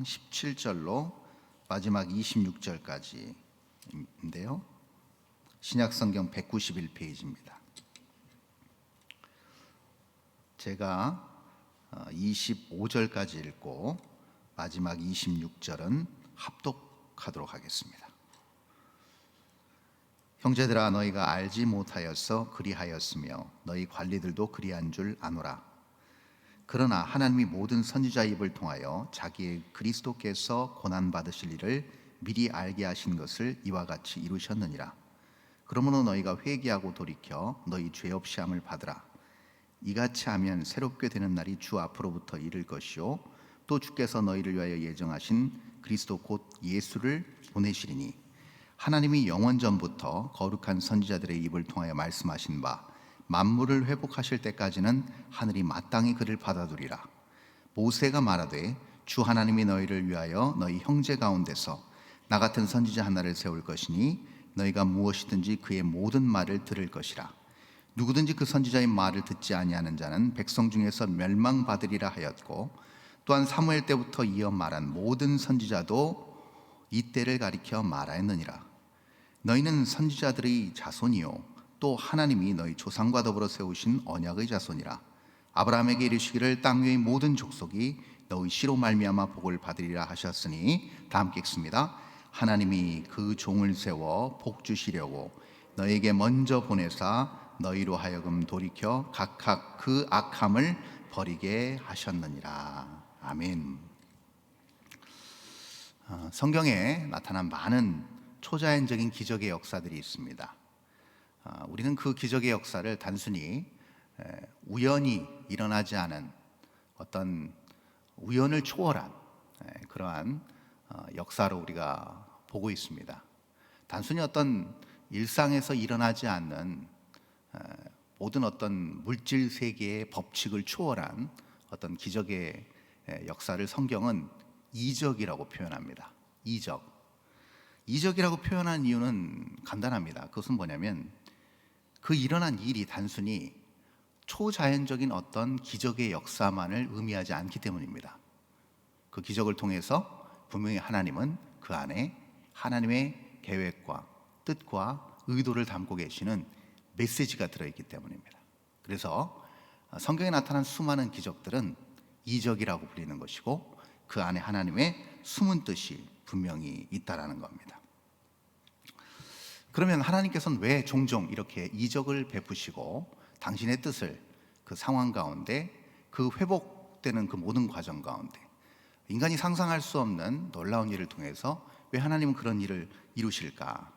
4장 17절로 마지막 26절까지인데요. 신약성경 191페이지입니다. 제가 25절까지 읽고 마지막 26절은 합독하도록 하겠습니다. 형제들아, 너희가 알지 못하여서 그리하였으며 너희 관리들도 그리한 줄 아노라. 그러나 하나님이 모든 선지자 입을 통하여 자기의 그리스도께서 고난받으실 일을 미리 알게 하신 것을 이와 같이 이루셨느니라. 그러므로 너희가 회개하고 돌이켜 너희 죄 없이 함을 받으라. 이같이 하면 새롭게 되는 날이 주 앞으로부터 이를 것이요 또 주께서 너희를 위하여 예정하신 그리스도 곧 예수를 보내시리니 하나님이 영원 전부터 거룩한 선지자들의 입을 통하여 말씀하신 바 만물을 회복하실 때까지는 하늘이 마땅히 그를 받아두리라. 모세가 말하되 주 하나님이 너희를 위하여 너희 형제 가운데서 나 같은 선지자 하나를 세울 것이니 너희가 무엇이든지 그의 모든 말을 들을 것이라. 누구든지 그 선지자의 말을 듣지 아니하는 자는 백성 중에서 멸망받으리라 하였고, 또한 사무엘 때부터 이어 말한 모든 선지자도 이때를 가리켜 말하였느니라. 너희는 선지자들의 자손이요 또 하나님이 너희 조상과 더불어 세우신 언약의 자손이라. 아브라함에게 이르시기를 땅 위의 모든 족속이 너희 씨로 말미암아 복을 받으리라 하셨으니, 다 함께 읽습니다. 하나님이 그 종을 세워 복 주시려고 너희에게 먼저 보내사 너희로 하여금 돌이켜 각각 그 악함을 버리게 하셨느니라. 아멘. 성경에 나타난 많은 초자연적인 기적의 역사들이 있습니다. 우리는 그 기적의 역사를 단순히 우연히 일어나지 않은 어떤 우연을 초월한 그러한 역사로 우리가 보고 있습니다. 단순히 어떤 일상에서 일어나지 않는 모든 어떤 물질 세계의 법칙을 초월한 어떤 기적의 역사를 성경은 이적이라고 표현합니다. 이적이라고 표현한 이유는 간단합니다. 그것은 뭐냐면 그 일어난 일이 단순히 초자연적인 어떤 기적의 역사만을 의미하지 않기 때문입니다. 그 기적을 통해서 분명히 하나님은 그 안에 하나님의 계획과 뜻과 의도를 담고 계시는 메시지가 들어있기 때문입니다. 그래서 성경에 나타난 수많은 기적들은 이적이라고 불리는 것이고, 그 안에 하나님의 숨은 뜻이 분명히 있다라는 겁니다. 그러면 하나님께서는 왜 종종 이렇게 이적을 베푸시고 당신의 뜻을 그 상황 가운데, 그 회복되는 그 모든 과정 가운데 인간이 상상할 수 없는 놀라운 일을 통해서 왜 하나님은 그런 일을 이루실까?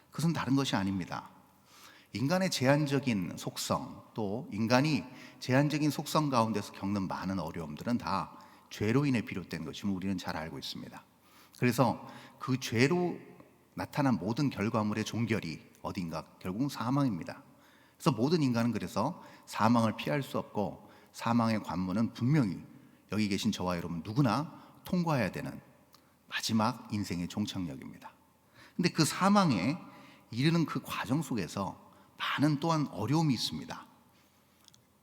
그것은 다른 것이 아닙니다. 인간의 제한적인 속성, 또 인간이 제한적인 속성 가운데서 겪는 많은 어려움들은 다 죄로 인해 비롯된 것임을 우리는 잘 알고 있습니다. 그래서 그 죄로 나타난 모든 결과물의 종결이 어딘가 결국은 사망입니다. 그래서 모든 인간은 그래서 사망을 피할 수 없고, 사망의 관문은 분명히 여기 계신 저와 여러분 누구나 통과해야 되는 마지막 인생의 종착역입니다. 근데 그 사망에 이르는 그 과정 속에서 많은 또한 어려움이 있습니다.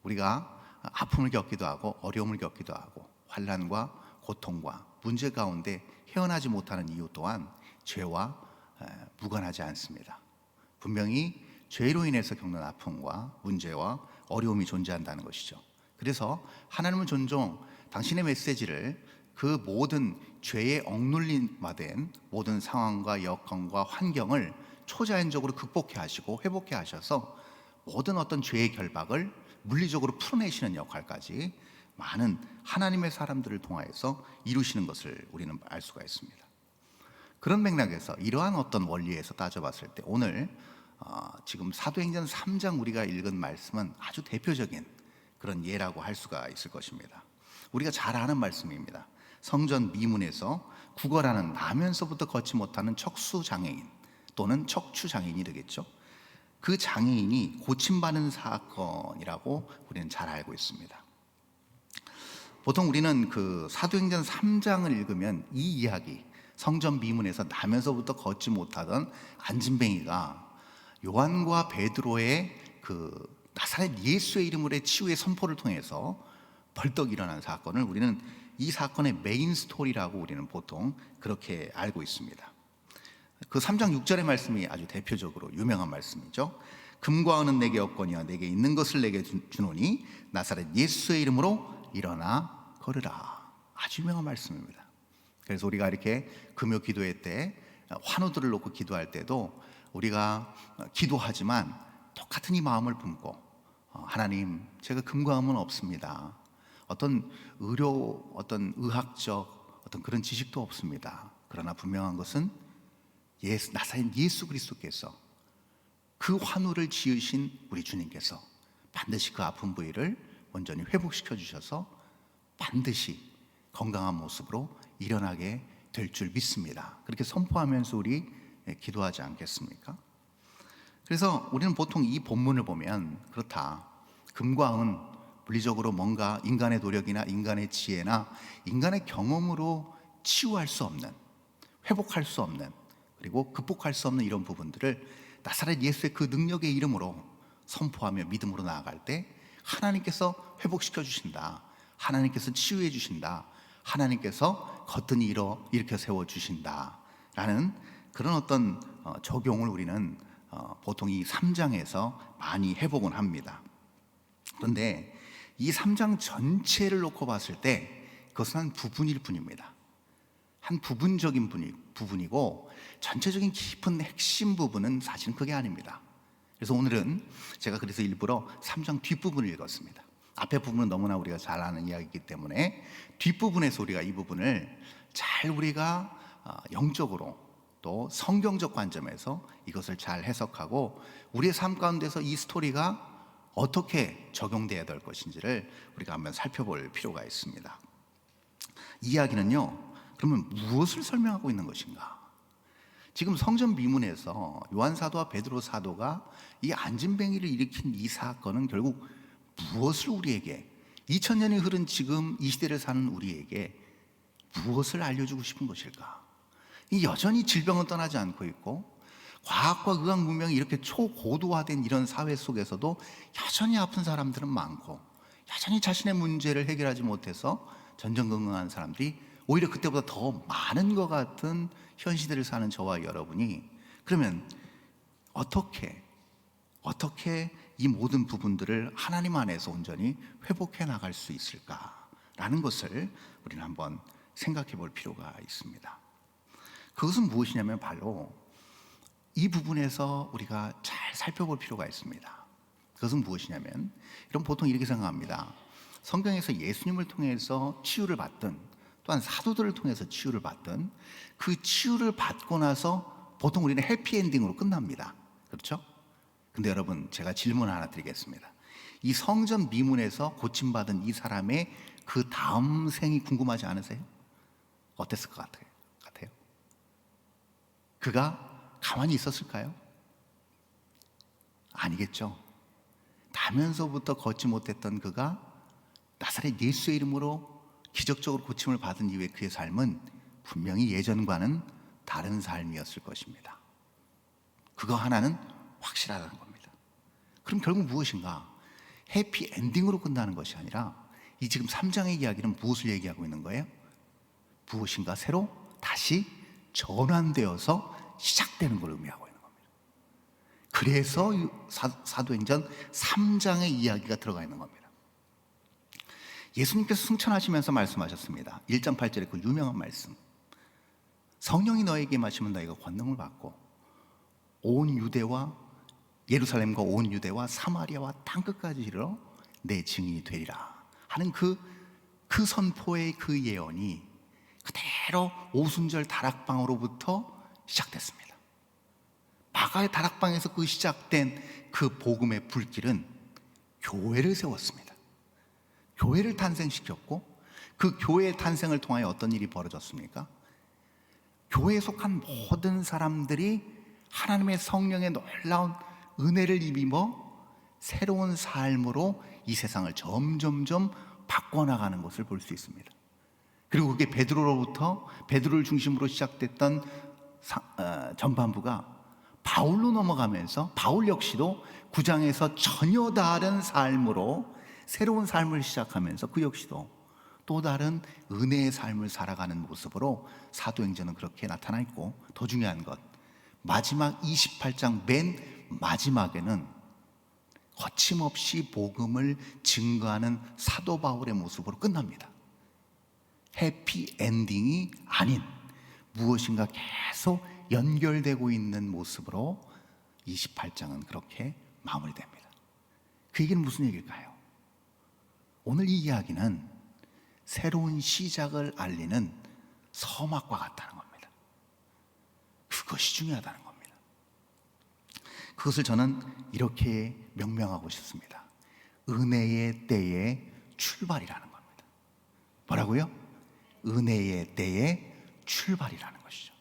우리가 아픔을 겪기도 하고 어려움을 겪기도 하고 환난과 고통과 문제 가운데 헤어나지 못하는 이유 또한 죄와 무관하지 않습니다. 분명히 죄로 인해서 겪는 아픔과 문제와 어려움이 존재한다는 것이죠. 그래서 하나님은 종종 당신의 메시지를 그 모든 죄에 억눌림화된 모든 상황과 여건과 환경을 초자연적으로 극복해 하시고 회복해 하셔서 모든 어떤 죄의 결박을 물리적으로 풀어내시는 역할까지 많은 하나님의 사람들을 통하여서 이루시는 것을 우리는 알 수가 있습니다. 그런 맥락에서 이러한 어떤 원리에서 따져봤을 때 오늘 지금 사도행전 3장 우리가 읽은 말씀은 아주 대표적인 그런 예라고 할 수가 있을 것입니다. 우리가 잘 아는 말씀입니다. 성전 미문에서 구걸하는 나면서부터 걷지 못하는 척수장애인 또는 척추장애인이 되겠죠. 그 장애인이 고침받는 사건이라고 우리는 잘 알고 있습니다. 보통 우리는 그 사도행전 3장을 읽으면 이 이야기, 성전 미문에서 나면서부터 걷지 못하던 안진뱅이가 요한과 베드로의 그 나사렛 예수의 이름으로의 치유의 선포를 통해서 벌떡 일어난 사건을 우리는 이 사건의 메인 스토리라고 우리는 보통 그렇게 알고 있습니다. 그 3장 6절의 말씀이 아주 대표적으로 유명한 말씀이죠. 금과 은은 내게 없거니와 내게 있는 것을 내게 주노니 나사렛 예수의 이름으로 일어나 걸으라. 아주 유명한 말씀입니다. 그래서 우리가 이렇게 금요 기도회 때 환우들을 놓고 기도할 때도 우리가 기도하지만 똑같은 이 마음을 품고 하나님, 제가 금과 은은 없습니다. 어떤 어떤 의학적 어떤 그런 지식도 없습니다. 그러나 분명한 것은 나사렛 예수 그리스도께서 그 환우를 지으신 우리 주님께서 반드시 그 아픈 부위를 온전히 회복시켜 주셔서 반드시 건강한 모습으로 일어나게 될 줄 믿습니다. 그렇게 선포하면서 우리 기도하지 않겠습니까? 그래서 우리는 보통 이 본문을 보면 그렇다, 금과 은 물리적으로 뭔가 인간의 노력이나 인간의 지혜나 인간의 경험으로 치유할 수 없는, 회복할 수 없는, 그리고 극복할 수 없는 이런 부분들을 나사렛 예수의 그 능력의 이름으로 선포하며 믿음으로 나아갈 때 하나님께서 회복시켜 주신다, 하나님께서 치유해 주신다, 하나님께서 거뜬히 일으켜 세워 주신다 라는 그런 어떤 적용을 우리는 보통 이 3장에서 많이 해보곤 합니다. 그런데 이 3장 전체를 놓고 봤을 때 그것은 한 부분일 뿐입니다. 한 부분적인 부분이고 전체적인 깊은 핵심 부분은 사실은 그게 아닙니다. 그래서 오늘은 제가 그래서 일부러 3장 뒷부분을 읽었습니다. 앞에 부분은 너무나 우리가 잘 아는 이야기이기 때문에 뒷부분에서 우리가 이 부분을 잘 우리가 영적으로 또 성경적 관점에서 이것을 잘 해석하고 우리의 삶 가운데서 이 스토리가 어떻게 적용되어야 될 것인지를 우리가 한번 살펴볼 필요가 있습니다. 이 이야기는요, 그러면 무엇을 설명하고 있는 것인가? 지금 성전 미문에서 요한 사도와 베드로 사도가 이 안진뱅이를 일으킨 이 사건은 결국 무엇을 우리에게, 2000년이 흐른 지금 이 시대를 사는 우리에게 무엇을 알려주고 싶은 것일까? 이 여전히 질병은 떠나지 않고 있고 과학과 의학 문명이 이렇게 초고도화된 이런 사회 속에서도 여전히 아픈 사람들은 많고 여전히 자신의 문제를 해결하지 못해서 전전긍긍한 사람들이 오히려 그때보다 더 많은 것 같은 현 시대를 사는 저와 여러분이, 그러면 어떻게 이 모든 부분들을 하나님 안에서 온전히 회복해 나갈 수 있을까라는 것을 우리는 한번 생각해 볼 필요가 있습니다. 그것은 무엇이냐면 바로 이 부분에서 우리가 잘 살펴볼 필요가 있습니다. 그것은 무엇이냐면, 이런 보통 이렇게 생각합니다. 성경에서 예수님을 통해서 치유를 받든 또한 사도들을 통해서 치유를 받든 그 치유를 받고 나서 보통 우리는 해피엔딩으로 끝납니다. 그렇죠? 근데 여러분, 제가 질문 하나 드리겠습니다. 이 성전 미문에서 고침받은 이 사람의 그 다음 생이 궁금하지 않으세요? 어땠을 것 같아요? 그가 가만히 있었을까요? 아니겠죠. 나면서부터 걷지 못했던 그가 나사렛 예수의 이름으로 기적적으로 고침을 받은 이후에 그의 삶은 분명히 예전과는 다른 삶이었을 것입니다. 그거 하나는 확실하다는 겁니다. 그럼 결국 무엇인가? 해피엔딩으로 끝나는 것이 아니라 이 지금 3장의 이야기는 무엇을 얘기하고 있는 거예요? 무엇인가 새로 다시 전환되어서 시작되는 걸 의미하고 있는 겁니다. 그래서 사도행전 3장의 이야기가 들어가 있는 겁니다. 예수님께서 승천하시면서 말씀하셨습니다. 1장 8절에 그 유명한 말씀, 성령이 너에게 임하시면 너희가 권능을 받고 온 유대와 예루살렘과 온 유대와 사마리아와 땅끝까지 이르러 내 증인이 되리라 하는 그 선포의 그 예언이 그대로 오순절 다락방으로부터 시작됐습니다. 마가의 다락방에서 그 시작된 그 복음의 불길은 교회를 세웠습니다. 교회를 탄생시켰고 그 교회의 탄생을 통하여 어떤 일이 벌어졌습니까? 교회에 속한 모든 사람들이 하나님의 성령의 놀라운 은혜를 입어 새로운 삶으로 이 세상을 점점점 바꿔나가는 것을 볼 수 있습니다. 그리고 그게 베드로를 중심으로 시작됐던 전반부가 바울로 넘어가면서 바울 역시도 9장에서 전혀 다른 삶으로 새로운 삶을 시작하면서 그 역시도 또 다른 은혜의 삶을 살아가는 모습으로 사도행전은 그렇게 나타나 있고, 더 중요한 것, 마지막 28장 맨 마지막에는 거침없이 복음을 증거하는 사도 바울의 모습으로 끝납니다. 해피 엔딩이 아닌 무엇인가 계속 연결되고 있는 모습으로 28장은 그렇게 마무리됩니다. 그 얘기는 무슨 얘기일까요? 오늘 이 이야기는 새로운 시작을 알리는 서막과 같다는 겁니다. 그것이 중요하다는 겁니다. 그것을 저는 이렇게 명명하고 싶습니다. 은혜의 때의 출발이라는 겁니다. 뭐라고요? 은혜의 때의 출발이라는 것이죠.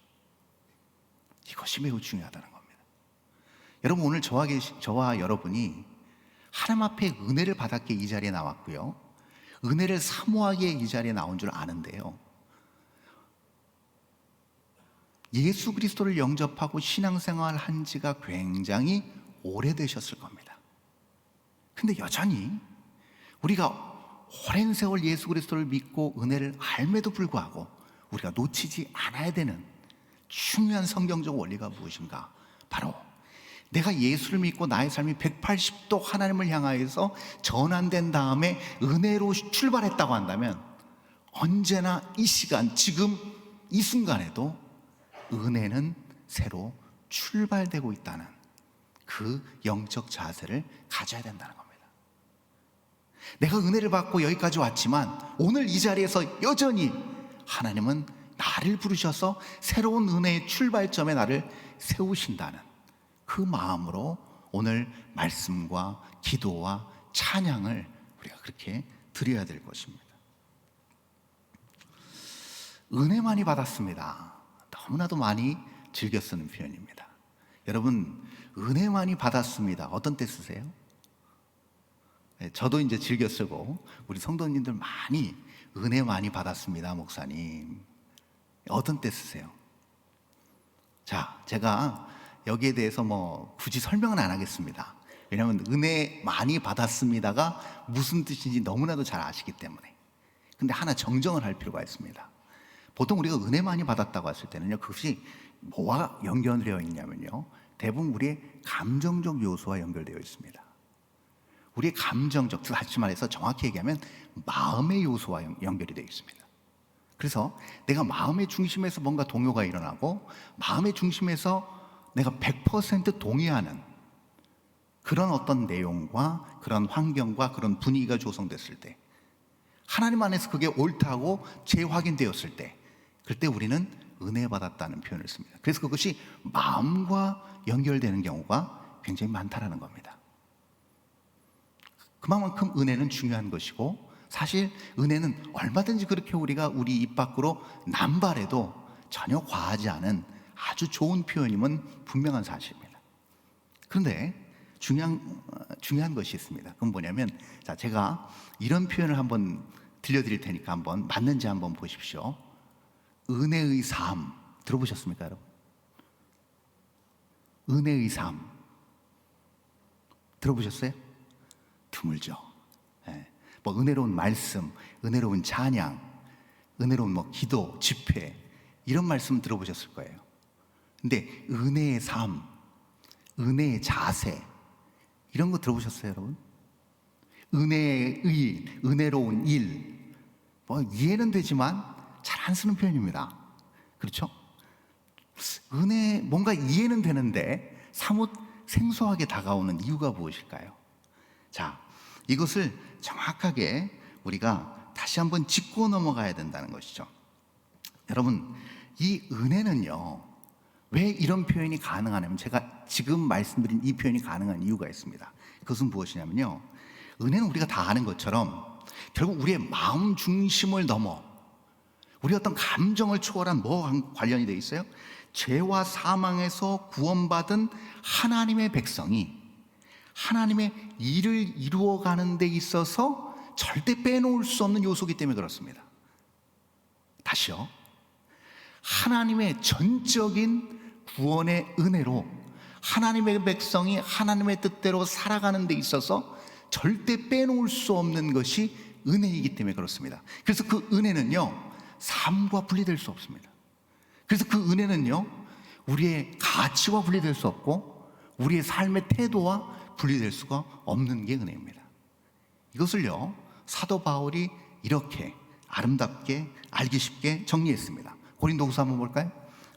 이것이 매우 중요하다는 겁니다. 여러분, 오늘 저와 여러분이 하나님 앞에 은혜를 받았기에 이 자리에 나왔고요, 은혜를 사모하기에 이 자리에 나온 줄 아는데요, 예수 그리스도를 영접하고 신앙생활 한 지가 굉장히 오래되셨을 겁니다. 근데 여전히 우리가 오랜 세월 예수 그리스도를 믿고 은혜를 알매도 불구하고 우리가 놓치지 않아야 되는 중요한 성경적 원리가 무엇인가? 바로 내가 예수를 믿고 나의 삶이 180도 하나님을 향하여서 전환된 다음에 은혜로 출발했다고 한다면, 언제나 이 시간, 지금 이 순간에도 은혜는 새로 출발되고 있다는 그 영적 자세를 가져야 된다는 겁니다. 내가 은혜를 받고 여기까지 왔지만 오늘 이 자리에서 여전히 하나님은 나를 부르셔서 새로운 은혜의 출발점에 나를 세우신다는 그 마음으로 오늘 말씀과 기도와 찬양을 우리가 그렇게 드려야 될 것입니다. 은혜 많이 받았습니다. 너무나도 많이 즐겨 쓰는 표현입니다. 여러분, 은혜 많이 받았습니다. 어떤 때 쓰세요? 저도 이제 즐겨 쓰고 우리 성도님들 많이 은혜 많이 받았습니다, 목사님. 어떤 때 쓰세요? 자, 제가 여기에 대해서 굳이 설명은 안 하겠습니다. 왜냐하면 은혜 많이 받았습니다가 무슨 뜻인지 너무나도 잘 아시기 때문에. 근데 하나 정정을 할 필요가 있습니다. 보통 우리가 은혜 많이 받았다고 했을 때는요, 그것이 뭐와 연결되어 있냐면요, 대부분 우리의 감정적 요소와 연결되어 있습니다. 우리의 감정적, 다시 말해서 정확히 얘기하면 마음의 요소와 연결이 되어 있습니다. 그래서 내가 마음의 중심에서 뭔가 동요가 일어나고 마음의 중심에서 내가 100% 동의하는 그런 어떤 내용과 그런 환경과 그런 분위기가 조성됐을 때, 하나님 안에서 그게 옳다고 재확인되었을 때, 그때 우리는 은혜 받았다는 표현을 씁니다. 그래서 그것이 마음과 연결되는 경우가 굉장히 많다라는 겁니다. 그만큼 은혜는 중요한 것이고, 사실 은혜는 얼마든지 그렇게 우리가 우리 입 밖으로 남발해도 전혀 과하지 않은 아주 좋은 표현임은 분명한 사실입니다. 그런데 중요한 것이 있습니다. 그건 뭐냐면, 자, 제가 이런 표현을 한번 들려드릴 테니까 한번 맞는지 한번 보십시오. 은혜의 삶 들어보셨습니까, 여러분? 은혜의 삶 들어보셨어요? 드물죠. 은혜로운 말씀, 은혜로운 찬양, 은혜로운 기도, 집회, 이런 말씀 들어보셨을 거예요. 근데 은혜의 삶, 은혜의 자세, 이런 거 들어보셨어요, 여러분? 은혜의 의, 은혜로운 일, 이해는 되지만 잘 안 쓰는 표현입니다. 그렇죠? 은혜, 뭔가 이해는 되는데 사뭇 생소하게 다가오는 이유가 무엇일까요? 자, 이것을 정확하게 우리가 다시 한번 짚고 넘어가야 된다는 것이죠. 여러분, 이 은혜는요, 왜 이런 표현이 가능하냐면, 제가 지금 말씀드린 이 표현이 가능한 이유가 있습니다. 그것은 무엇이냐면요, 은혜는 우리가 다 아는 것처럼 결국 우리의 마음 중심을 넘어 우리 어떤 감정을 초월한 뭐와 관련이 되어 있어요? 죄와 사망에서 구원받은 하나님의 백성이 하나님의 일을 이루어가는 데 있어서 절대 빼놓을 수 없는 요소이기 때문에 그렇습니다. 다시요, 하나님의 전적인 구원의 은혜로 하나님의 백성이 하나님의 뜻대로 살아가는 데 있어서 절대 빼놓을 수 없는 것이 은혜이기 때문에 그렇습니다. 그래서 그 은혜는요, 삶과 분리될 수 없습니다. 그래서 그 은혜는요, 우리의 가치와 분리될 수 없고 우리의 삶의 태도와 분리될 수가 없는 게 은혜입니다. 이것을요, 사도 바울이 이렇게 아름답게 알기 쉽게 정리했습니다. 고린도후서 한번 볼까요?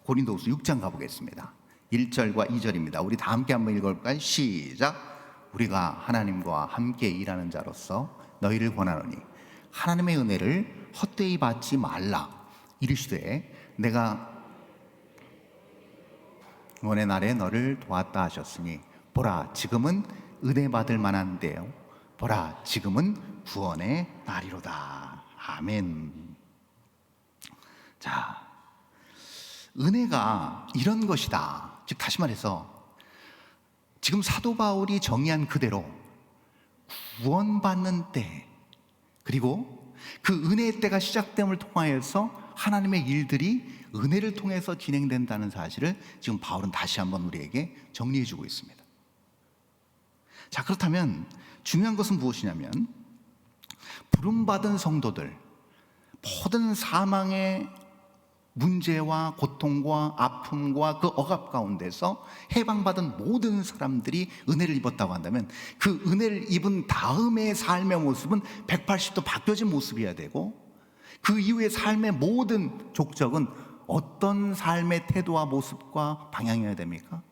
고린도후서 6장 가보겠습니다. 1절과 2절입니다. 우리 다 함께 한번 읽어볼까요? 시작. 우리가 하나님과 함께 일하는 자로서 너희를 권하노니 하나님의 은혜를 헛되이 받지 말라. 이르시되 내가 구원의 날에 너를 도왔다 하셨으니 보라 지금은 은혜 받을 만한 때요, 보라 지금은 구원의 날이로다. 아멘. 자, 은혜가 이런 것이다. 즉 다시 말해서 지금 사도 바울이 정의한 그대로 구원받는 때, 그리고 그 은혜의 때가 시작됨을 통하여서 하나님의 일들이 은혜를 통해서 진행된다는 사실을 지금 바울은 다시 한번 우리에게 정리해 주고 있습니다. 자, 그렇다면 중요한 것은 무엇이냐면, 부름받은 성도들, 모든 사망의 문제와 고통과 아픔과 그 억압 가운데서 해방받은 모든 사람들이 은혜를 입었다고 한다면, 그 은혜를 입은 다음의 삶의 모습은 180도 바뀌어진 모습이어야 되고, 그 이후의 삶의 모든 족적은 어떤 삶의 태도와 모습과 방향이어야 됩니까?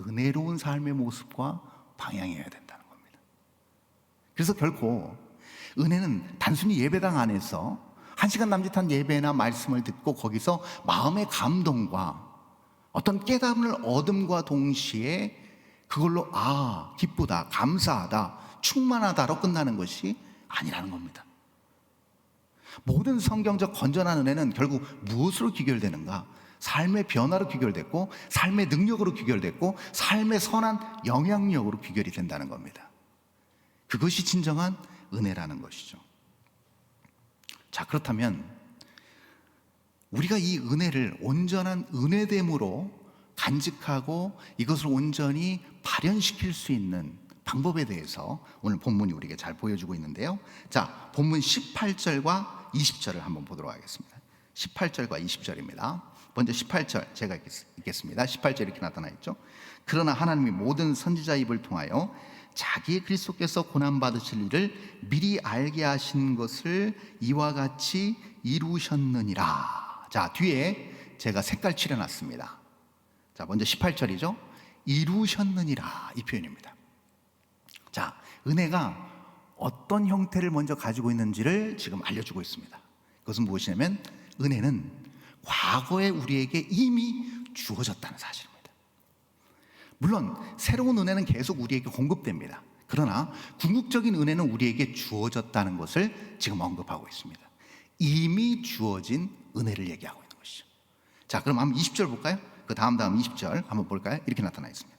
은혜로운 삶의 모습과 방향이어야 된다는 겁니다. 그래서 결코 은혜는 단순히 예배당 안에서 1시간 남짓한 예배나 말씀을 듣고 거기서 마음의 감동과 어떤 깨달음을 얻음과 동시에 그걸로 기쁘다, 감사하다, 충만하다로 끝나는 것이 아니라는 겁니다. 모든 성경적 건전한 은혜는 결국 무엇으로 귀결되는가? 삶의 변화로 귀결됐고, 삶의 능력으로 귀결됐고, 삶의 선한 영향력으로 귀결이 된다는 겁니다. 그것이 진정한 은혜라는 것이죠. 자, 그렇다면 우리가 이 은혜를 온전한 은혜됨으로 간직하고 이것을 온전히 발현시킬 수 있는 방법에 대해서 오늘 본문이 우리에게 잘 보여주고 있는데요. 자, 본문 18절과 20절을 한번 보도록 하겠습니다. 18절과 20절입니다. 먼저 18절 제가 읽겠습니다. 18절 이렇게 나타나 있죠. 그러나 하나님이 모든 선지자 입을 통하여 자기의 그리스도께서 고난받으실 일을 미리 알게 하신 것을 이와 같이 이루셨느니라. 자, 뒤에 제가 색깔 칠해놨습니다. 자, 먼저 18절이죠. 이루셨느니라, 이 표현입니다. 자, 은혜가 어떤 형태를 먼저 가지고 있는지를 지금 알려주고 있습니다. 그것은 무엇이냐면, 은혜는 과거에 우리에게 이미 주어졌다는 사실입니다. 물론 새로운 은혜는 계속 우리에게 공급됩니다. 그러나 궁극적인 은혜는 우리에게 주어졌다는 것을 지금 언급하고 있습니다. 이미 주어진 은혜를 얘기하고 있는 것이죠. 자, 그럼 한번 20절 볼까요? 그 다음 20절 한번 볼까요? 이렇게 나타나 있습니다.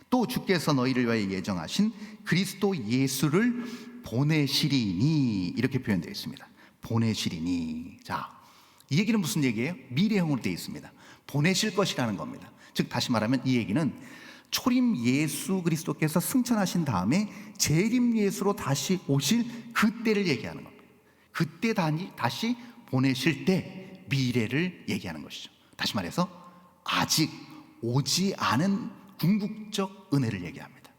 또 주께서 너희를 위하여 예정하신 그리스도 예수를 보내시리니, 이렇게 표현되어 있습니다. 보내시리니. 자, 이 얘기는 무슨 얘기예요? 미래형으로 되어 있습니다. 보내실 것이라는 겁니다. 즉 다시 말하면 이 얘기는 초림 예수 그리스도께서 승천하신 다음에 재림 예수로 다시 오실 그때를 얘기하는 겁니다. 그때 다시 보내실 때 미래를 얘기하는 것이죠. 다시 말해서 아직 오지 않은 궁극적 은혜를 얘기합니다.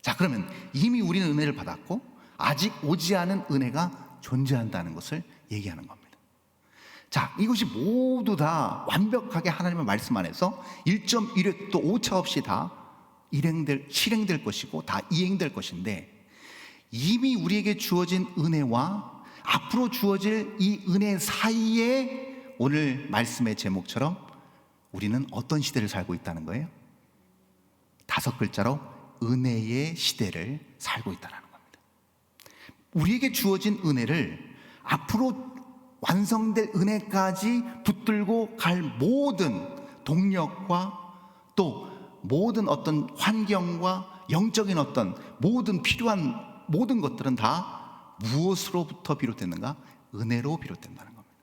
자, 그러면 이미 우리는 은혜를 받았고 아직 오지 않은 은혜가 존재한다는 것을 얘기하는 겁니다. 자, 이것이 모두 다 완벽하게 하나님의 말씀 안에서 1.1획도 오차 없이 다 실행될 것이고 다 이행될 것인데, 이미 우리에게 주어진 은혜와 앞으로 주어질 이 은혜 사이에 오늘 말씀의 제목처럼 우리는 어떤 시대를 살고 있다는 거예요? 5글자로 은혜의 시대를 살고 있다는 겁니다. 우리에게 주어진 은혜를 앞으로 완성될 은혜까지 붙들고 갈 모든 동력과 또 모든 어떤 환경과 영적인 어떤 모든 필요한 모든 것들은 다 무엇으로부터 비롯됐는가? 은혜로 비롯된다는 겁니다.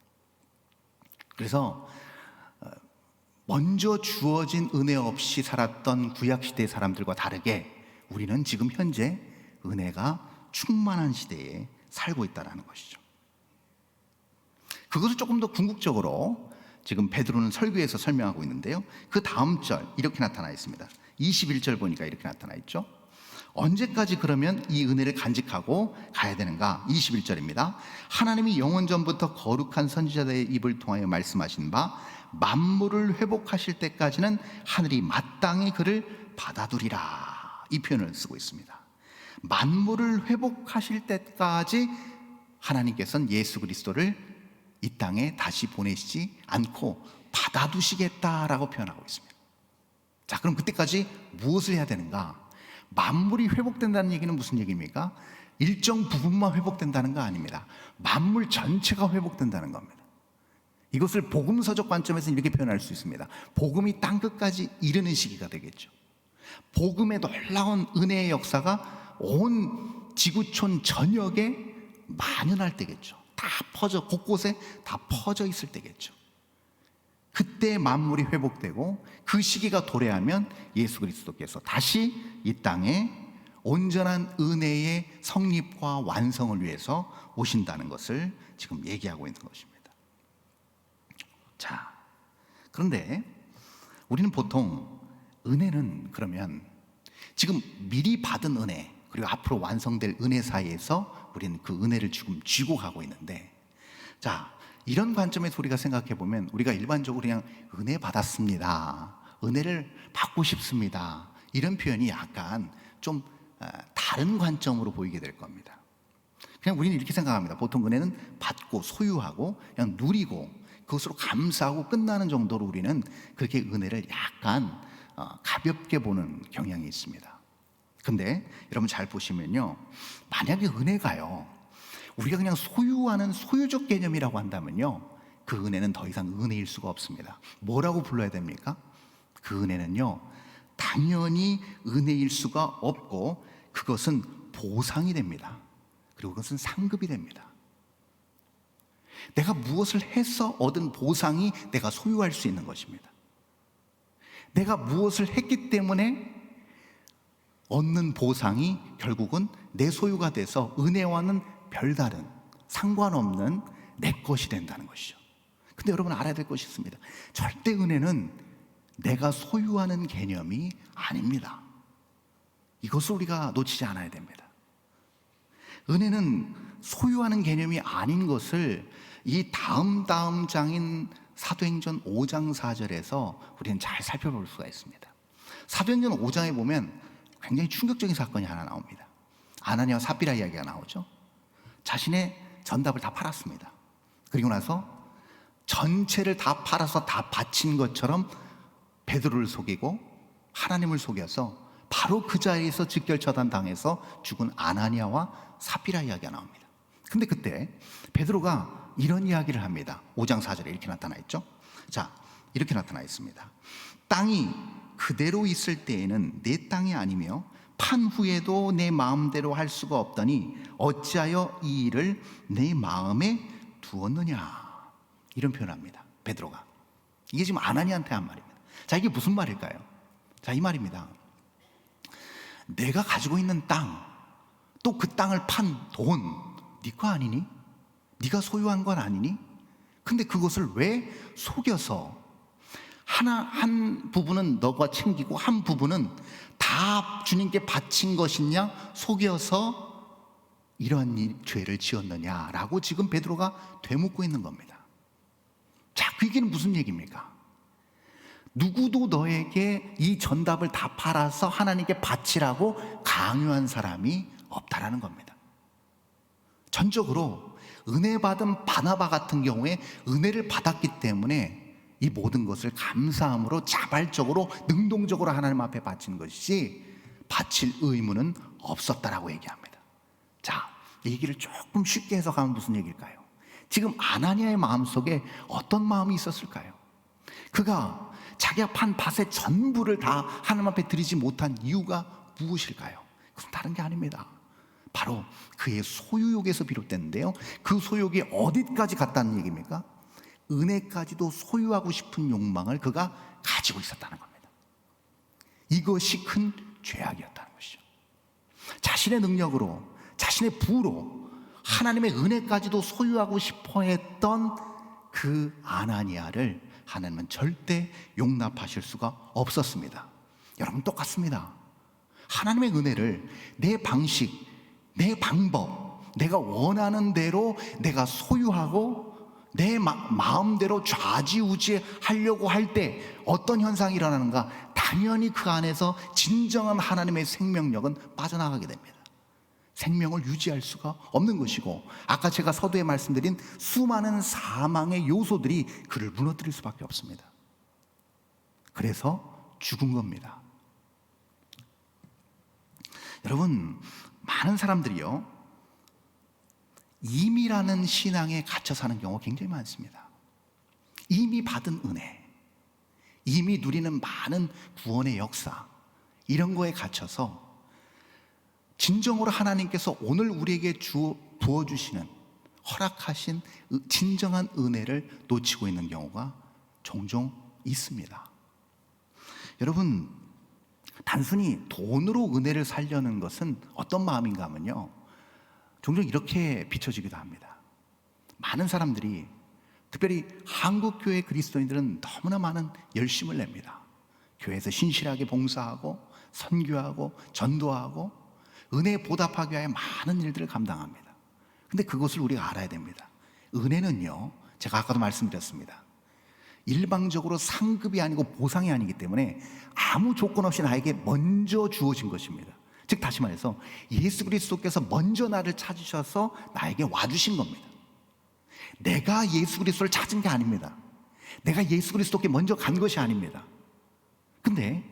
그래서 먼저 주어진 은혜 없이 살았던 구약시대의 사람들과 다르게 우리는 지금 현재 은혜가 충만한 시대에 살고 있다는 것이죠. 그것을 조금 더 궁극적으로 지금 베드로는 설교에서 설명하고 있는데요, 그 다음 절 이렇게 나타나 있습니다. 21절 보니까 이렇게 나타나 있죠. 언제까지 그러면 이 은혜를 간직하고 가야 되는가? 21절입니다. 하나님이 영원 전부터 거룩한 선지자들의 입을 통하여 말씀하신 바 만물을 회복하실 때까지는 하늘이 마땅히 그를 받아두리라, 이 표현을 쓰고 있습니다. 만물을 회복하실 때까지 하나님께서는 예수 그리스도를 이 땅에 다시 보내시지 않고 받아두시겠다라고 표현하고 있습니다. 자, 그럼 그때까지 무엇을 해야 되는가? 만물이 회복된다는 얘기는 무슨 얘기입니까? 일정 부분만 회복된다는 거 아닙니다. 만물 전체가 회복된다는 겁니다. 이것을 복음서적 관점에서 이렇게 표현할 수 있습니다. 복음이 땅끝까지 이르는 시기가 되겠죠. 복음의 놀라운 은혜의 역사가 온 지구촌 전역에 만연할 때겠죠. 다 퍼져, 곳곳에 다 퍼져 있을 때겠죠. 그때 만물이 회복되고 그 시기가 도래하면 예수 그리스도께서 다시 이 땅에 온전한 은혜의 성립과 완성을 위해서 오신다는 것을 지금 얘기하고 있는 것입니다. 자, 그런데 우리는 보통 은혜는 그러면 지금 미리 받은 은혜 그리고 앞으로 완성될 은혜 사이에서 우리는 그 은혜를 지금 쥐고 가고 있는데, 자, 이런 관점에서 우리가 생각해 보면 우리가 일반적으로 그냥 은혜 받았습니다, 은혜를 받고 싶습니다, 이런 표현이 약간 좀 다른 관점으로 보이게 될 겁니다. 그냥 우리는 이렇게 생각합니다. 보통 은혜는 받고 소유하고 그냥 누리고 그것으로 감사하고 끝나는 정도로 우리는 그렇게 은혜를 약간 가볍게 보는 경향이 있습니다. 근데 여러분 잘 보시면요, 만약에 은혜가요 우리가 그냥 소유하는 소유적 개념이라고 한다면요, 그 은혜는 더 이상 은혜일 수가 없습니다. 뭐라고 불러야 됩니까? 그 은혜는요 당연히 은혜일 수가 없고 그것은 보상이 됩니다. 그리고 그것은 상급이 됩니다. 내가 무엇을 해서 얻은 보상이 내가 소유할 수 있는 것입니다. 내가 무엇을 했기 때문에 얻는 보상이 결국은 내 소유가 돼서 은혜와는 별다른 상관없는 내 것이 된다는 것이죠. 근데 여러분 알아야 될 것이 있습니다. 절대 은혜는 내가 소유하는 개념이 아닙니다. 이것을 우리가 놓치지 않아야 됩니다. 은혜는 소유하는 개념이 아닌 것을 이 다음 장인 사도행전 5장 4절에서 우리는 잘 살펴볼 수가 있습니다. 사도행전 5장에 보면 굉장히 충격적인 사건이 하나 나옵니다. 아나니아와 삽비라 이야기가 나오죠. 자신의 전답을 다 팔았습니다. 그리고 나서 전체를 다 팔아서 다 바친 것처럼 베드로를 속이고 하나님을 속여서 바로 그 자리에서 즉결처단 당해서 죽은 아나니아와 삽비라 이야기가 나옵니다. 근데 그때 베드로가 이런 이야기를 합니다. 5장 4절에 이렇게 나타나 있죠. 자, 이렇게 나타나 있습니다. 땅이 그대로 있을 때에는 내 땅이 아니며 판 후에도 내 마음대로 할 수가 없더니 어찌하여 이 일을 내 마음에 두었느냐, 이런 표현합니다. 베드로가 이게 지금 아나니아한테 한 말입니다. 자, 이게 무슨 말일까요? 자, 이 말입니다. 내가 가지고 있는 땅, 또 그 땅을 판 돈, 네 거 아니니? 네가 소유한 건 아니니? 근데 그것을 왜 속여서 한 부분은 너가 챙기고 한 부분은 다 주님께 바친 것이냐 속여서 이러한 죄를 지었느냐라고 지금 베드로가 되묻고 있는 겁니다. 자, 그 얘기는 무슨 얘기입니까? 누구도 너에게 이 전답을 다 팔아서 하나님께 바치라고 강요한 사람이 없다라는 겁니다. 전적으로 은혜 받은 바나바 같은 경우에 은혜를 받았기 때문에 이 모든 것을 감사함으로 자발적으로 능동적으로 하나님 앞에 바친 것이지 바칠 의무는 없었다라고 얘기합니다. 자, 이 얘기를 조금 쉽게 해석하면 무슨 얘기일까요? 지금 아나니아의 마음속에 어떤 마음이 있었을까요? 그가 자기가 판 밭의 전부를 다 하나님 앞에 드리지 못한 이유가 무엇일까요? 그건 다른 게 아닙니다. 바로 그의 소유욕에서 비롯됐는데요, 그 소유욕이 어디까지 갔다는 얘기입니까? 은혜까지도 소유하고 싶은 욕망을 그가 가지고 있었다는 겁니다. 이것이 큰 죄악이었다는 것이죠. 자신의 능력으로, 자신의 부로 하나님의 은혜까지도 소유하고 싶어 했던 그 아나니아를 하나님은 절대 용납하실 수가 없었습니다. 여러분, 똑같습니다. 하나님의 은혜를 내 방식, 내 방법, 내가 원하는 대로 내가 소유하고 내 마음대로 좌지우지 하려고 할 때 어떤 현상이 일어나는가? 당연히 그 안에서 진정한 하나님의 생명력은 빠져나가게 됩니다. 생명을 유지할 수가 없는 것이고, 아까 제가 서두에 말씀드린 수많은 사망의 요소들이 그를 무너뜨릴 수밖에 없습니다. 그래서 죽은 겁니다. 여러분, 많은 사람들이요, 임의라는 신앙에 갇혀 사는 경우가 굉장히 많습니다. 이미 받은 은혜, 이미 누리는 많은 구원의 역사, 이런 거에 갇혀서 진정으로 하나님께서 오늘 우리에게 부어주시는, 허락하신 진정한 은혜를 놓치고 있는 경우가 종종 있습니다. 여러분, 단순히 돈으로 은혜를 살려는 것은 어떤 마음인가 하면요, 종종 이렇게 비춰지기도 합니다. 많은 사람들이, 특별히 한국교회 그리스도인들은 너무나 많은 열심을 냅니다. 교회에서 신실하게 봉사하고 선교하고 전도하고 은혜에 보답하기 위하여 많은 일들을 감당합니다. 근데 그것을 우리가 알아야 됩니다. 은혜는요, 제가 아까도 말씀드렸습니다, 일방적으로 상급이 아니고 보상이 아니기 때문에 아무 조건 없이 나에게 먼저 주어진 것입니다. 즉, 다시 말해서 예수 그리스도께서 먼저 나를 찾으셔서 나에게 와주신 겁니다. 내가 예수 그리스도를 찾은 게 아닙니다. 내가 예수 그리스도께 먼저 간 것이 아닙니다. 근데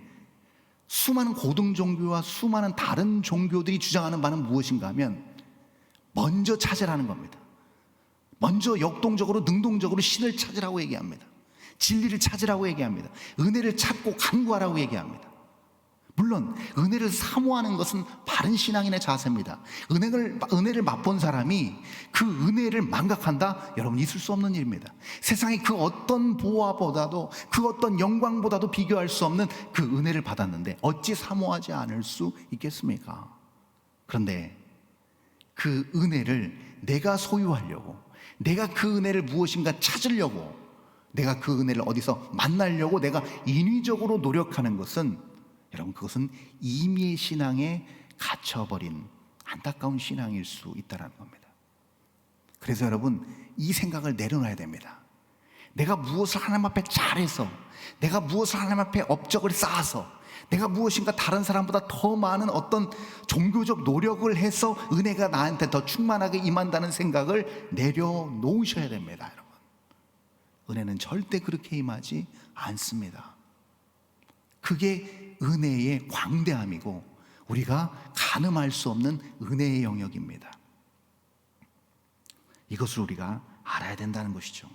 수많은 고등 종교와 수많은 다른 종교들이 주장하는 바는 무엇인가 하면 먼저 찾으라는 겁니다. 먼저 역동적으로 능동적으로 신을 찾으라고 얘기합니다. 진리를 찾으라고 얘기합니다. 은혜를 찾고 간구하라고 얘기합니다. 물론 은혜를 사모하는 것은 바른 신앙인의 자세입니다. 은혜를 맛본 사람이 그 은혜를 망각한다? 여러분, 있을 수 없는 일입니다. 세상에 그 어떤 보화보다도, 그 어떤 영광보다도 비교할 수 없는 그 은혜를 받았는데 어찌 사모하지 않을 수 있겠습니까? 그런데 그 은혜를 내가 소유하려고, 내가 그 은혜를 무엇인가 찾으려고, 내가 그 은혜를 어디서 만나려고 내가 인위적으로 노력하는 것은, 여러분, 그것은 임의의 신앙에 갇혀버린 안타까운 신앙일 수 있다는 겁니다. 그래서 여러분, 이 생각을 내려놔야 됩니다. 내가 무엇을 하나님 앞에 잘해서, 내가 무엇을 하나님 앞에 업적을 쌓아서, 내가 무엇인가 다른 사람보다 더 많은 어떤 종교적 노력을 해서 은혜가 나한테 더 충만하게 임한다는 생각을 내려놓으셔야 됩니다. 여러분, 은혜는 절대 그렇게 임하지 않습니다. 그게 은혜의 광대함이고 우리가 가늠할 수 없는 은혜의 영역입니다. 이것을 우리가 알아야 된다는 것이죠.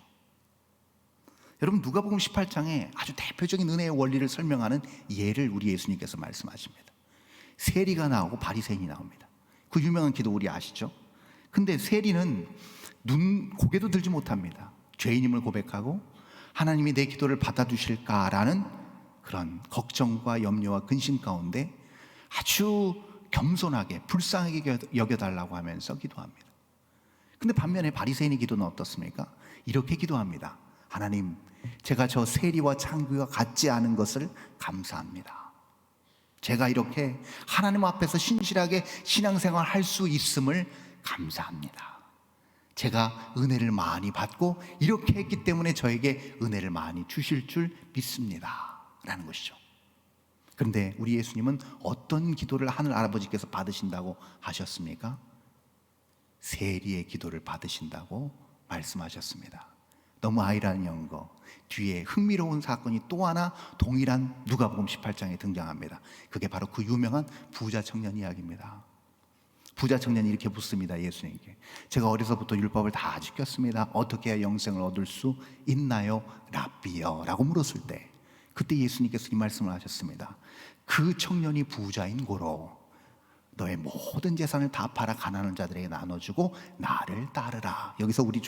여러분, 누가복음 18장에 아주 대표적인 은혜의 원리를 설명하는 예를 우리 예수님께서 말씀하십니다. 세리가 나오고 바리새인이 나옵니다. 그 유명한 기도 우리 아시죠? 근데 세리는 고개도 들지 못합니다. 죄인임을 고백하고 하나님이 내 기도를 받아주실까라는 그런 걱정과 염려와 근심 가운데 아주 겸손하게 불쌍하게 여겨달라고 하면서 기도합니다. 근데 반면에 바리새인의 기도는 어떻습니까? 이렇게 기도합니다. 하나님, 제가 저 세리와 창기와 같지 않은 것을 감사합니다. 제가 이렇게 하나님 앞에서 신실하게 신앙생활 할 수 있음을 감사합니다. 제가 은혜를 많이 받고 이렇게 했기 때문에 저에게 은혜를 많이 주실 줄 믿습니다 라는 것이죠. 그런데 우리 예수님은 어떤 기도를 하늘 아버지께서 받으신다고 하셨습니까? 세리의 기도를 받으신다고 말씀하셨습니다. 너무 아이러니한 거, 뒤에 흥미로운 사건이 또 하나 동일한 누가복음 18장에 등장합니다. 그게 바로 그 유명한 부자 청년 이야기입니다. 부자 청년이 이렇게 묻습니다, 예수님께. 제가 어려서부터 율법을 다 지켰습니다. 어떻게 해야 영생을 얻을 수 있나요? 랍비여 라고 물었을 때, 그때 예수님께서 이 말씀을 하셨습니다. 그 청년이 부자인 고로 너의 모든 재산을 다 팔아 가난한 자들에게 나눠주고 나를 따르라. 여기서 우리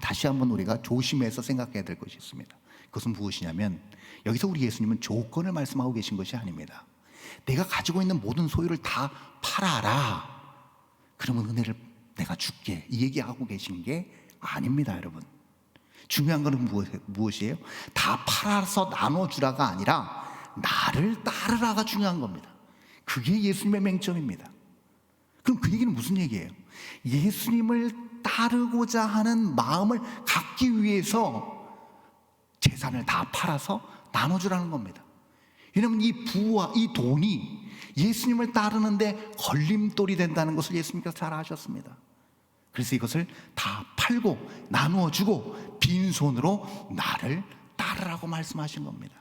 다시 한번 우리가 조심해서 생각해야 될 것이 있습니다. 그것은 무엇이냐면, 여기서 우리 예수님은 조건을 말씀하고 계신 것이 아닙니다. 내가 가지고 있는 모든 소유를 다 팔아라. 그러면 은혜를 내가 줄게 이 얘기하고 계신 게 아닙니다, 여러분. 중요한 것은 무엇이에요? 다 팔아서 나눠주라가 아니라 나를 따르라가 중요한 겁니다. 그게 예수님의 맹점입니다. 그럼 그 얘기는 무슨 얘기예요? 예수님을 따르고자 하는 마음을 갖기 위해서 재산을 다 팔아서 나눠주라는 겁니다. 왜냐하면 이 부와 이 돈이 예수님을 따르는데 걸림돌이 된다는 것을 예수님께서 잘 아셨습니다. 그래서 이것을 다 팔고 나누어주고 빈손으로 나를 따르라고 말씀하신 겁니다.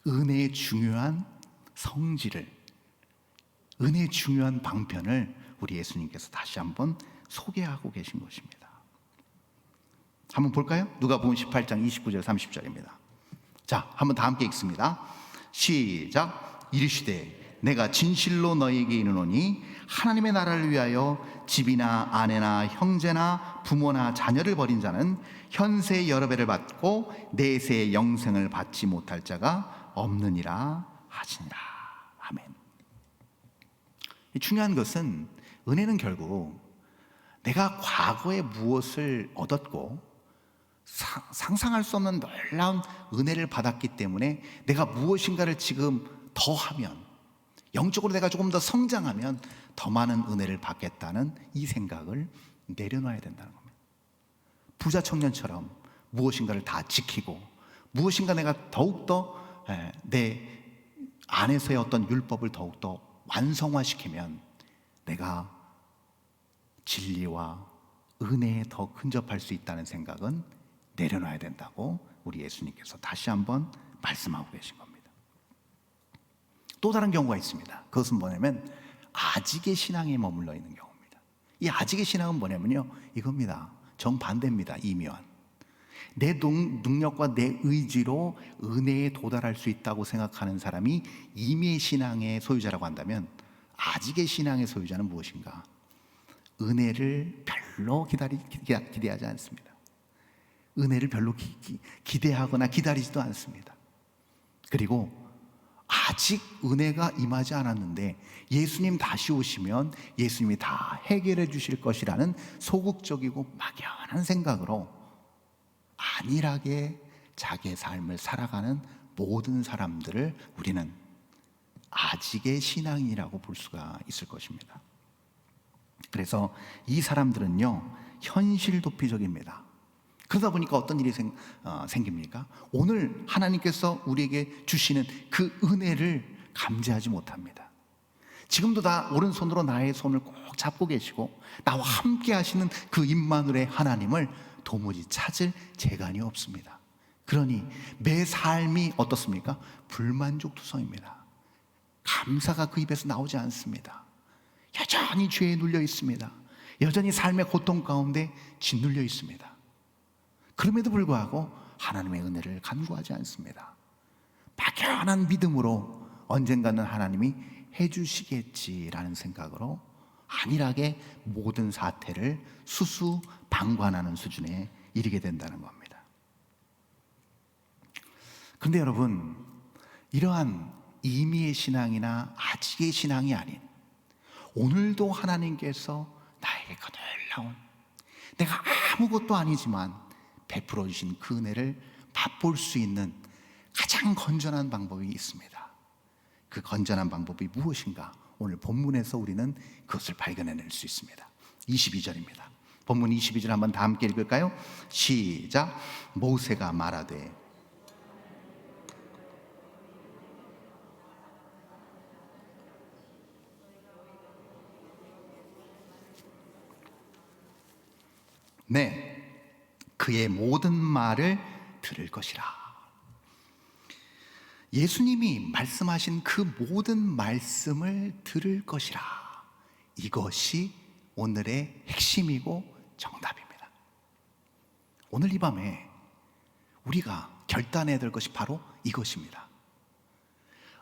은혜의 중요한 성질을, 은혜의 중요한 방편을 우리 예수님께서 다시 한번 소개하고 계신 것입니다. 한번 볼까요? 누가복음 18장 29절 30절입니다. 자, 한번 다 함께 읽습니다. 시작. 이르시되 내가 진실로 너희에게 이르노니 하나님의 나라를 위하여 집이나 아내나 형제나 부모나 자녀를 버린 자는 현세 여러 배를 받고 내세 영생을 받지 못할 자가 없느니라 하시니라. 아멘. 중요한 것은 은혜는 결국 내가 과거에 무엇을 얻었고 상상할 수 없는 놀라운 은혜를 받았기 때문에 내가 무엇인가를 지금 더하면, 영적으로 내가 조금 더 성장하면 더 많은 은혜를 받겠다는 이 생각을 내려놔야 된다는 겁니다. 부자 청년처럼 무엇인가를 다 지키고 무엇인가 내가 더욱더 내 안에서의 어떤 율법을 더욱더 완성화시키면 내가 진리와 은혜에 더 근접할 수 있다는 생각은 내려놔야 된다고 우리 예수님께서 다시 한번 말씀하고 계신 겁니다. 또 다른 경우가 있습니다. 그것은 뭐냐면 아직의 신앙에 머물러 있는 경우입니다. 이 아직의 신앙은 뭐냐면요, 이겁니다. 정반대입니다. 이묘한 내 능력과 내 의지로 은혜에 도달할 수 있다고 생각하는 사람이 임의의 신앙의 소유자라고 한다면, 아직의 신앙의 소유자는 무엇인가? 은혜를 별로 기대하지 않습니다. 은혜를 별로 기대하거나 기다리지도 않습니다. 그리고 아직 은혜가 임하지 않았는데 예수님 다시 오시면 예수님이 다 해결해 주실 것이라는 소극적이고 막연한 생각으로 안일하게 자기의 삶을 살아가는 모든 사람들을 우리는 아직의 신앙이라고 볼 수가 있을 것입니다. 그래서 이 사람들은요, 현실 도피적입니다. 그러다 보니까 어떤 일이 생깁니까? 오늘 하나님께서 우리에게 주시는 그 은혜를 감지하지 못합니다. 지금도 다 오른손으로 나의 손을 꼭 잡고 계시고 나와 함께 하시는 그 임마누엘의 하나님을 도무지 찾을 재간이 없습니다. 그러니 매 삶이 어떻습니까? 불만족투성입니다. 감사가 그 입에서 나오지 않습니다. 여전히 죄에 눌려 있습니다. 여전히 삶의 고통 가운데 짓눌려 있습니다. 그럼에도 불구하고 하나님의 은혜를 간구하지 않습니다. 막연한 믿음으로 언젠가는 하나님이 해주시겠지라는 생각으로 안일하게 모든 사태를 수수방관하는 수준에 이르게 된다는 겁니다. 그런데 여러분, 이러한 임의의 신앙이나 아직의 신앙이 아닌 오늘도 하나님께서 나에게 그 놀라운, 내가 아무것도 아니지만 베풀어 주신 그 은혜를 맛볼 수 있는 가장 건전한 방법이 있습니다. 그 건전한 방법이 무엇인가? 오늘 본문에서 우리는 그것을 발견해낼 수 있습니다. 22절입니다. 본문 22절 한번 다 함께 읽을까요? 시작. 모세가 말하되 네, 그의 모든 말을 들을 것이라. 예수님이 말씀하신 그 모든 말씀을 들을 것이라. 이것이 오늘의 핵심이고 정답입니다. 오늘 이 밤에 우리가 결단해야 될 것이 바로 이것입니다.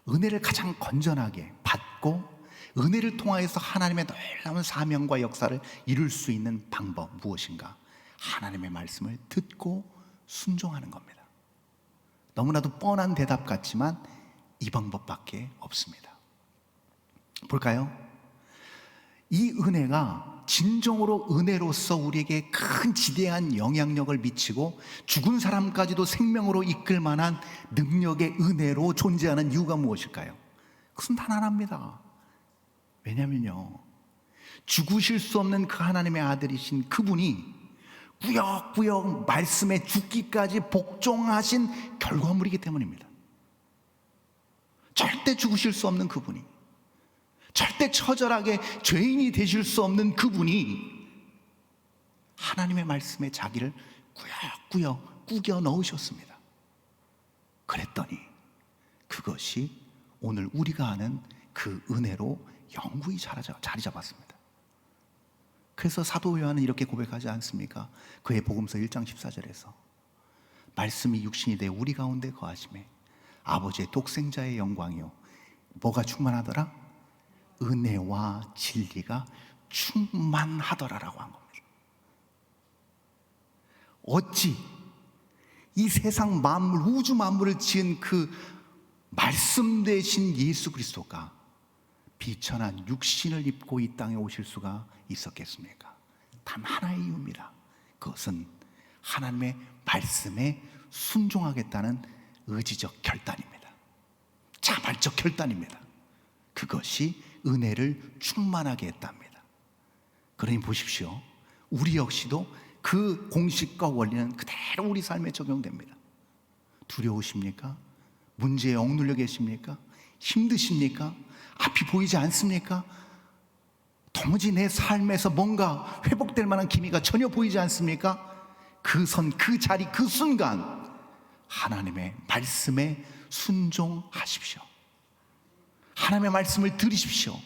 은혜를 가장 건전하게 받고 은혜를 통하여서 하나님의 놀라운 사명과 역사를 이룰 수 있는 방법 무엇인가? 하나님의 말씀을 듣고 순종하는 겁니다. 너무나도 뻔한 대답 같지만 이 방법밖에 없습니다. 볼까요? 이 은혜가 진정으로 은혜로서 우리에게 큰 지대한 영향력을 미치고 죽은 사람까지도 생명으로 이끌 만한 능력의 은혜로 존재하는 이유가 무엇일까요? 그것은 단 하나입니다. 왜냐면요, 죽으실 수 없는 그 하나님의 아들이신 그분이 꾸역꾸역 말씀에 죽기까지 복종하신 결과물이기 때문입니다. 절대 죽으실 수 없는 그분이, 절대 처절하게 죄인이 되실 수 없는 그분이 하나님의 말씀에 자기를 꾸역꾸역 꾸겨 넣으셨습니다. 그랬더니 그것이 오늘 우리가 아는 그 은혜로 영구히 자리 잡았습니다. 그래서 사도 요한은 이렇게 고백하지 않습니까? 그의 복음서 1장 14절에서 말씀이 육신이 되어 우리 가운데 거하심에 아버지의 독생자의 영광이요, 뭐가 충만하더라? 은혜와 진리가 충만하더라라고 한 겁니다. 어찌 이 세상 만물, 우주 만물을 지은 그 말씀 되신 예수 그리스도가 비천한 육신을 입고 이 땅에 오실 수가 있었겠습니까? 단 하나의 이유입니다. 그것은 하나님의 말씀에 순종하겠다는 의지적 결단입니다. 자발적 결단입니다. 그것이 은혜를 충만하게 했답니다. 그러니 보십시오, 우리 역시도 그 공식과 원리는 그대로 우리 삶에 적용됩니다. 두려우십니까? 문제에 억눌려 계십니까? 힘드십니까? 앞이 보이지 않습니까? 도무지 내 삶에서 뭔가 회복될 만한 기미가 전혀 보이지 않습니까? 그 자리, 그 순간 하나님의 말씀에 순종하십시오. 하나님의 말씀을 들으십시오.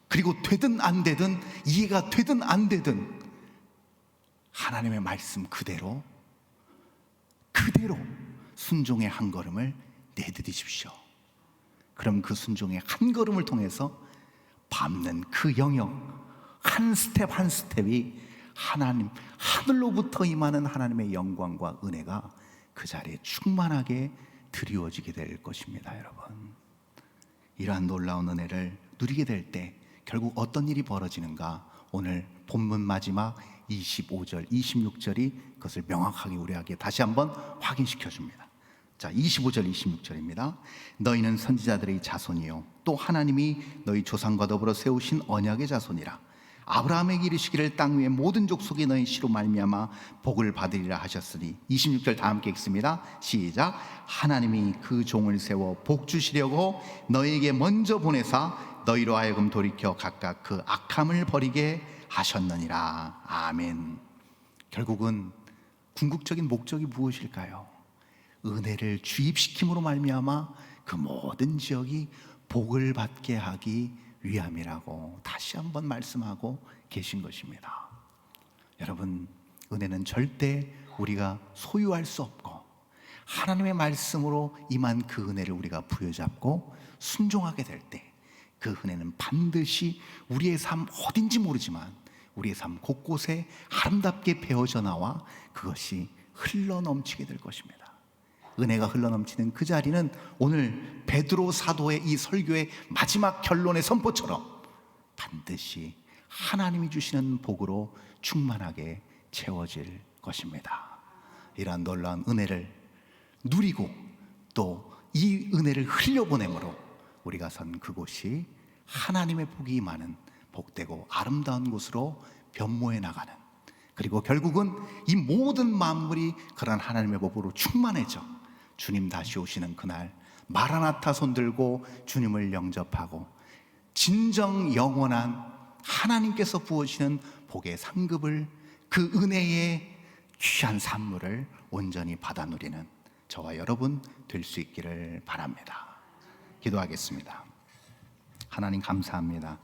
그리고 되든 안 되든, 이해가 되든 안 되든 하나님의 말씀 그대로 순종의 한 걸음을 내디디십시오. 그럼 그 순종의 한 걸음을 통해서 밟는 그 영역, 한 스텝 한 스텝이 하나님, 하늘로부터 임하는 하나님의 영광과 은혜가 그 자리에 충만하게 드리워지게 될 것입니다. 여러분, 이러한 놀라운 은혜를 누리게 될 때 결국 어떤 일이 벌어지는가, 오늘 본문 마지막 25절, 26절이 그것을 명확하게 우리에게 다시 한번 확인시켜 줍니다. 자, 25절, 26절입니다. 너희는 선지자들의 자손이요, 또 하나님이 너희 조상과 더불어 세우신 언약의 자손이라. 아브라함에게 이르시기를 땅 위의 모든 족속이 너희 씨로 말미암아 복을 받으리라 하셨으니. 26절 다 함께 읽습니다. 시작. 하나님이 그 종을 세워 복 주시려고 너희에게 먼저 보내사 너희로 하여금 돌이켜 각각 그 악함을 버리게 하셨느니라. 아멘. 결국은 궁극적인 목적이 무엇일까요? 은혜를 주입시킴으로 말미암아 그 모든 지역이 복을 받게 하기 위함이라고 다시 한번 말씀하고 계신 것입니다. 여러분, 은혜는 절대 우리가 소유할 수 없고, 하나님의 말씀으로 임한 그 은혜를 우리가 부여잡고 순종하게 될 때 그 은혜는 반드시 우리의 삶 어딘지 모르지만 우리의 삶 곳곳에 아름답게 배어져 나와 그것이 흘러넘치게 될 것입니다. 은혜가 흘러넘치는 그 자리는 오늘 베드로 사도의 이 설교의 마지막 결론의 선포처럼 반드시 하나님이 주시는 복으로 충만하게 채워질 것입니다. 이러한 놀라운 은혜를 누리고 또 이 은혜를 흘려보내므로 우리가 선 그곳이 하나님의 복이 많은 복되고 아름다운 곳으로 변모해 나가는, 그리고 결국은 이 모든 만물이 그런 하나님의 복으로 충만해져 주님 다시 오시는 그날 마라나타 손 들고 주님을 영접하고 진정 영원한 하나님께서 부으시는 복의 상급을, 그 은혜의 귀한 산물을 온전히 받아 누리는 저와 여러분 될 수 있기를 바랍니다. 기도하겠습니다. 하나님 감사합니다.